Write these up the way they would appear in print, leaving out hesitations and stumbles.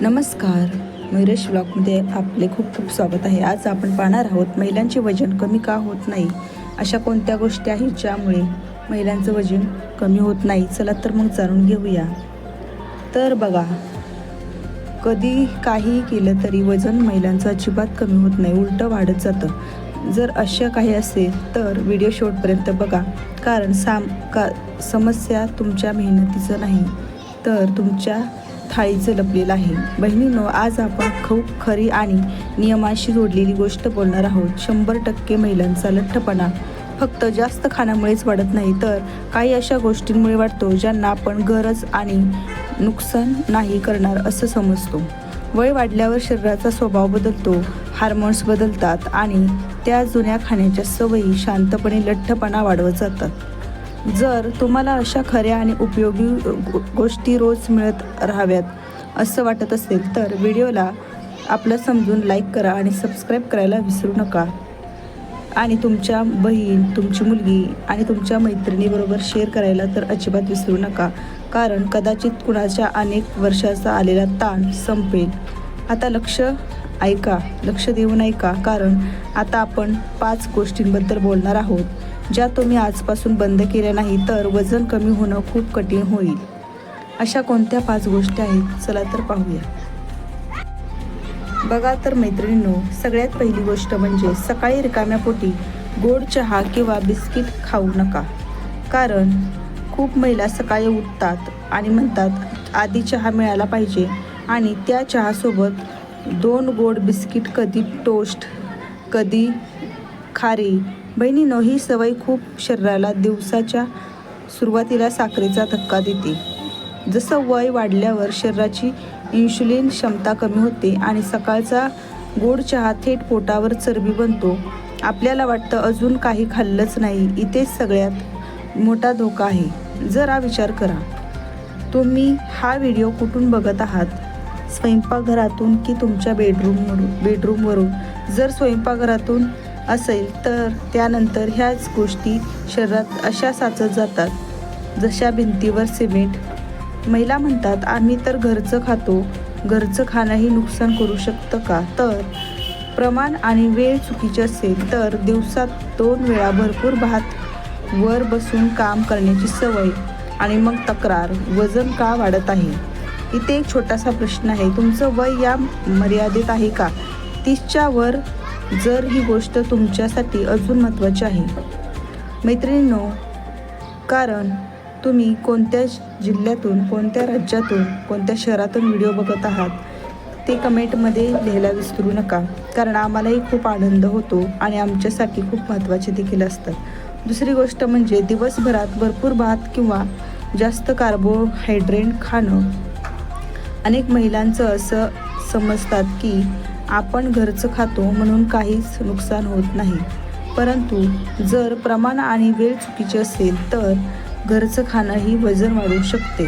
नमस्कार, मयुरेश ब्लॉगमध्ये आपले खूप खूप स्वागत आहे. आज आपण पाहणार आहोत महिलांचे वजन कमी का होत नाही, अशा कोणत्या गोष्टी आहेत ज्यामुळे महिलांचं वजन कमी होत नाही. चला तर मग जाणून घेऊया. तर बघा, कधी काही केलं तरी वजन महिलांचं अजिबात कमी होत नाही, उलटं वाढत जातं. जर अशा काही असेल तर व्हिडिओ शेवटपर्यंत बघा, कारण समस्या तुमच्या मेहनतीचं नाही तर तुमच्या थाळीचं लपलेलं आहे. बहिणींनो, आज आपण खूप खरी आणि नियमाशी जोडलेली गोष्ट बोलणार आहोत. 100% महिलांचा लठ्ठपणा फक्त जास्त खाण्यामुळेच वाढत नाही, तर काही अशा गोष्टींमुळे वाढतो ज्यांना आपण गरज आणि नुकसान नाही करणार असं समजतो. वय वाढल्यावर शरीराचा स्वभाव बदलतो, हार्मोन्स बदलतात आणि त्या जुन्या खाण्याच्या सवयी शांतपणे लठ्ठपणा वाढवत जातात. जर तुम्हाला अशा खऱ्या आणि उपयोगी गोष्टी रोज मिळत राहाव्यात असं वाटत असेल तर व्हिडिओला आपलं समजून लाईक करा आणि सबस्क्राईब करायला विसरू नका. आणि तुमच्या बहीण, तुमची मुलगी आणि तुमच्या मैत्रिणीबरोबर शेअर करायला तर अजिबात विसरू नका, कारण कदाचित कुणाच्या अनेक वर्षाचा आलेला ताण संपेल. आता लक्ष देऊन ऐका, कारण आता आपण 5 गोष्टींबद्दल बोलणार आहोत ज्या तुम्ही आजपासून बंद केल्या नाही तर वजन कमी होणं खूप कठीण होईल. अशा कोणत्या 5 गोष्टी आहेत, चला तर पाहूया. बघा तर मैत्रिणींनो, सगळ्यात पहिली गोष्ट म्हणजे सकाळी रिकाम्या पोटी गोड चहा किंवा बिस्किट खाऊ नका. कारण खूप महिला सकाळी उठतात आणि म्हणतात आधी चहा मिळाला पाहिजे आणि त्या चहासोबत 2 गोड बिस्किट, कधी टोस्ट, कधी खारी. बहिणींनो, ही सवय खूप शरीराला दिवसाच्या सुरुवातीला साखरेचा धक्का देते. जसं वय वाढल्यावर शरीराची इन्शुलिन क्षमता कमी होते आणि सकाळचा गोड चहा थेट पोटावर चरबी बनतो. आपल्याला वाटतं अजून काही खाल्लंच नाही. इथेच सगळ्यात मोठा धोका आहे. जरा विचार करा, तुम्ही हा व्हिडिओ कुठून बघत आहात? स्वयंपाकघरातून की तुमच्या बेडरूमवरून? जर स्वयंपाकघरातून असेल तर त्यानंतर ह्याच गोष्टी शरीरात अशा साचत जातात जशा भिंतीवर सिमेंट. महिला म्हणतात आम्ही तर घरचं खातो. घरचं खाणंही नुकसान करू शकतं का? तर प्रमाण आणि वेळ चुकीची असेल तर दिवसात 2 वेळा भरपूर भात वर बसून काम करण्याची सवय आणि मग तक्रार, वजन का वाढत आहे? इथे एक छोटासा प्रश्न आहे, तुमचं वय या मर्यादेत आहे का? 30च्या वर जर ही गोष्ट तुमच्यासाठी अजून महत्त्वाची आहे मैत्रिणींनो, कारण तुम्ही कोणत्या जिल्ह्यातून, कोणत्या राज्यातून, कोणत्या शहरातून व्हिडिओ बघत आहात ते कमेंटमध्ये लिहायला विसरू नका, कारण आम्हालाही खूप आनंद होतो आणि आमच्यासाठी खूप महत्त्वाचे देखील असतात. दुसरी गोष्ट म्हणजे दिवसभरात भरपूर भात किंवा जास्त कार्बोहायड्रेट खाणं. अनेक महिलांचं असं समजतात की आपण घरचं खातो म्हणून काहीच नुकसान होत नाही, परंतु जर प्रमाण आणि वेळ चुकीची असेल तर घरचं खाणंही वजन वाढवू शकते.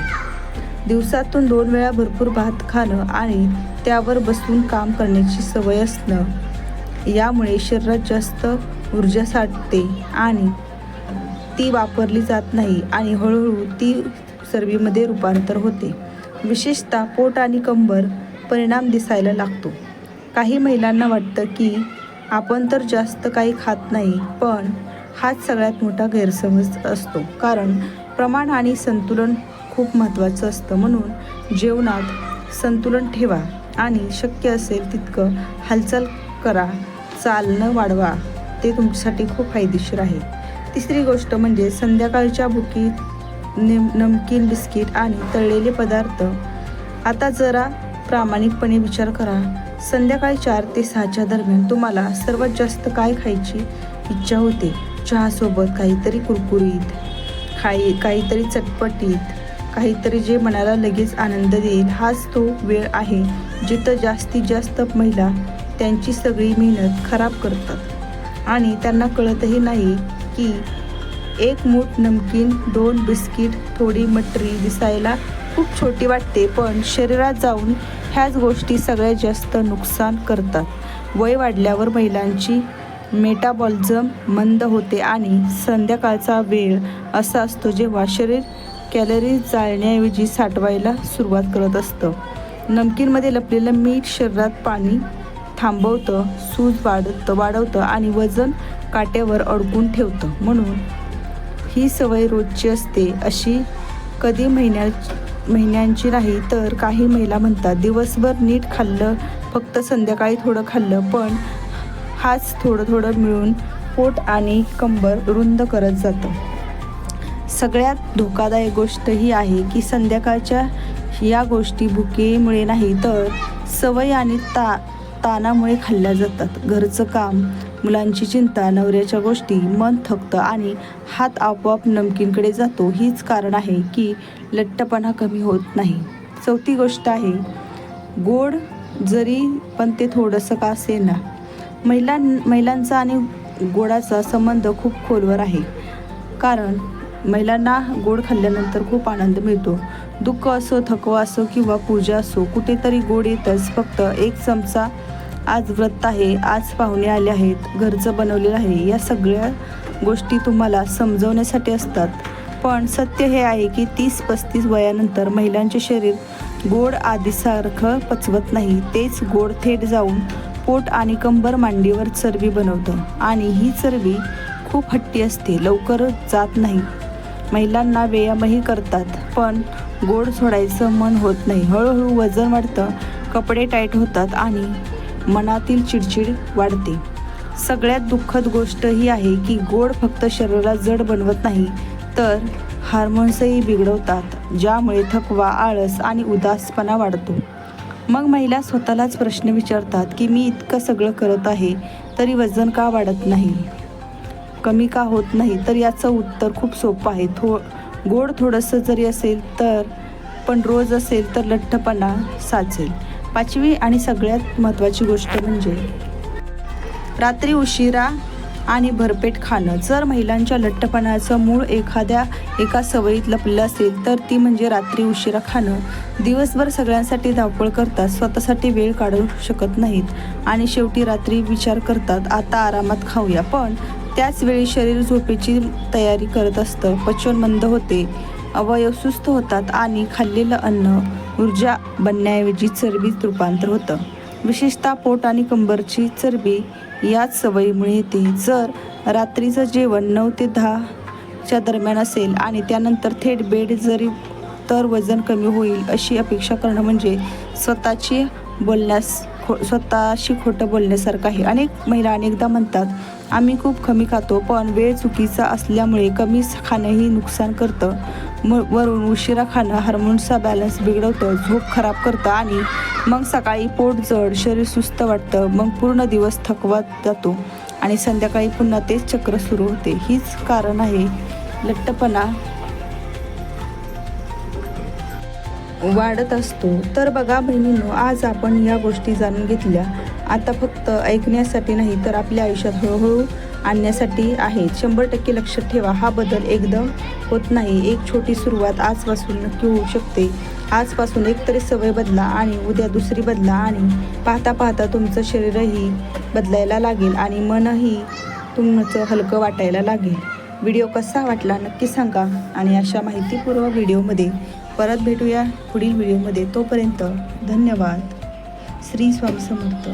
दिवसातून 2 वेळा भरपूर भात खाणं आणि त्यावर बसून काम करण्याची सवय असणं, यामुळे शरीरात जास्त ऊर्जा साठते आणि ती वापरली जात नाही आणि हळूहळू ती चरबीमध्ये रूपांतर होते. विशेषतः पोट आणि कंबर परिणाम दिसायला लागतो. काही महिलांना वाटतं की आपण तर जास्त काही खात नाही, पण हाच सगळ्यात मोठा गैरसमज असतो, कारण प्रमाण आणि संतुलन खूप महत्त्वाचं असतं. म्हणून जेवणात संतुलन ठेवा आणि शक्य असेल तितकं हालचाल करा, चालणं वाढवा, ते तुमच्यासाठी खूप फायदेशीर आहे. तिसरी गोष्ट म्हणजे संध्याकाळच्या भुकीत नमकीन, बिस्किट आणि तळलेले पदार्थ. आता जरा प्रामाणिकपणे विचार करा, संध्याकाळी 4 ते 6च्या दरम्यान तुम्हाला सर्वात जास्त काय खायची इच्छा होते? चहासोबत काहीतरी कुरकुरीत, काहीतरी चटपटीत, काहीतरी जे मनाला लगेच आनंद देईल. हाच तो वेळ आहे जिथं जास्तीत जास्त महिला त्यांची सगळी मेहनत खराब करतात आणि त्यांना कळतही नाही की 1 मूठ नमकीन, 2 बिस्किट, थोडी मटरी दिसायला खूप छोटी वाटते, पण शरीरात जाऊन ह्याच गोष्टी सगळ्यात जास्त नुकसान करतात. वय वाढल्यावर महिलांची मेटाबॉलिझम मंद होते आणि संध्याकाळचा वेळ असा असतो जेव्हा शरीर कॅलरीज जाळण्याऐवजी साठवायला सुरुवात करत असतं. नमकीनमध्ये लपलेलं मीठ शरीरात पाणी थांबवतं, सूज वाढवतं आणि वजन काट्यावर अडकून ठेवतं. म्हणून ही सवय रोजची असते, अशी कधी महिन्यांची नाही. तर काही महिला म्हणतात दिवसभर नीट खाल्लं, फक्त संध्याकाळी थोडं खाल्लं, पण हाच थोडं मिळून पोट आणि कंबर रुंद करत जातं. सगळ्यात धोकादायक गोष्ट ही आहे की संध्याकाळच्या या गोष्टी भुकेमुळे नाही, तर सवय आणि ताणामुळे खाल्ल्या जातात. घरचं काम, मुलांची चिंता, नवऱ्याच्या गोष्टी, मन थकतं आणि हात आपोआप नमकीनकडे जातो. हीच कारण आहे की लठ्ठपणा कमी होत नाही. चौथी गोष्ट आहे गोड, जरी पण ते थोडंसं का असेना. महिलांचा आणि गोडाचा संबंध खूप खोलवर आहे, कारण महिलांना गोड खाल्ल्यानंतर खूप आनंद मिळतो. दुःख असो, थकवा असो किंवा पूजा असो, कुठेतरी गोड येतच. फक्त एक चमचा, आज व्रत आहे, आज पाहुणे आले आहेत, घरचं बनवलेलं आहे, या सगळ्या गोष्टी तुम्हाला समजवण्यासाठी असतात. पण सत्य हे आहे की 30-35 वयानंतर महिलांचे शरीर गोड आधीसारखं पचवत नाही. तेच गोड थेट जाऊन पोट आणि कंबर, मांडीवर चरबी बनवतं आणि ही चरबी खूप हट्टी असते, लवकर जात नाही. महिलांना व्यायामही करतात, पण गोड सोडायचं मन होत नाही. हळूहळू वजन वाढतं, कपडे टाईट होतात आणि मनातील चिडचिड वाढते. सगळ्यात दुःखद गोष्ट ही आहे की गोड फक्त शरीराला जड बनवत नाही, तर हार्मोन्सही बिघडवतात, ज्यामुळे थकवा, आळस आणि उदासपणा वाढतो. मग महिला स्वतःलाच प्रश्न विचारतात की मी इतकं सगळं करत आहे, तरी वजन का वाढत नाही, कमी का होत नाही? तर याचं उत्तर खूप सोपं आहे. गोड थोडंसं जरी असेल तर, पण रोज असेल तर लठ्ठपणा साचेल. 5वी आणि सगळ्यात महत्त्वाची गोष्ट म्हणजे रात्री उशिरा आणि भरपेट खाणं. जर महिलांच्या लठ्ठपणाचं मूळ एका सवयीत लपलेलं असेल तर ती म्हणजे रात्री उशिरा खाणं. दिवसभर सगळ्यांसाठी धावपळ करतात, स्वतःसाठी वेळ काढू शकत नाहीत आणि शेवटी रात्री विचार करतात आता आरामात खाऊया. पण त्याच वेळी शरीर झोपेची तयारी करत असतं. पचन मंद होते, अवयव सुस्त होतात आणि खाल्लेलं अन्न ऊर्जा बनण्याऐवजी चरबीत रूपांतर होतं. विशेषतः पोट आणि कंबरची चरबी याच सवयीमुळे येते. जर रात्रीचं जेवण 9 ते 10च्या दरम्यान असेल आणि त्यानंतर थेट बेड जरी, तर वजन कमी होईल अशी अपेक्षा करणं म्हणजे स्वतःशी खोटं बोलण्यासारखं आहे. अनेक महिला अनेकदा म्हणतात आम्ही खूप कमी खातो, पण वेळ चुकीचा असल्यामुळे कमी खाणंही नुकसान करतं. वरून उशिरा खाणं हार्मोन्सचा बॅलन्स बिघडवतं, झोप खराब करतं आणि मग सकाळी पोट जड, शरीर सुस्त वाटतं. मग पूर्ण दिवस थकवा जातो आणि संध्याकाळी पुन्हा तेच चक्र सुरू होते. हीच कारण आहे लठ्ठपणा वाढत असतो. तर बघा बहिणींनो, आज आपण या गोष्टी जाणून घेतल्या. आता फक्त ऐकण्यासाठी नाही, तर आपल्या आयुष्यात हळूहळू आणण्यासाठी आहेत. 100% लक्षात ठेवा, हा बदल एकदम होत नाही. एक छोटी सुरुवात आजपासून नक्की होऊ शकते. आजपासून एकतरी सवय बदला आणि उद्या दुसरी बदला आणि पाहता पाहता तुमचं शरीरही बदलायला लागेल आणि मनही तुमचं हलकं वाटायला लागेल. व्हिडिओ कसा वाटला नक्की सांगा आणि अशा माहितीपूर्वक व्हिडिओमध्ये परत भेटूया पुढील व्हिडिओमध्ये. तोपर्यंत धन्यवाद. श्री स्वामी समर्थ.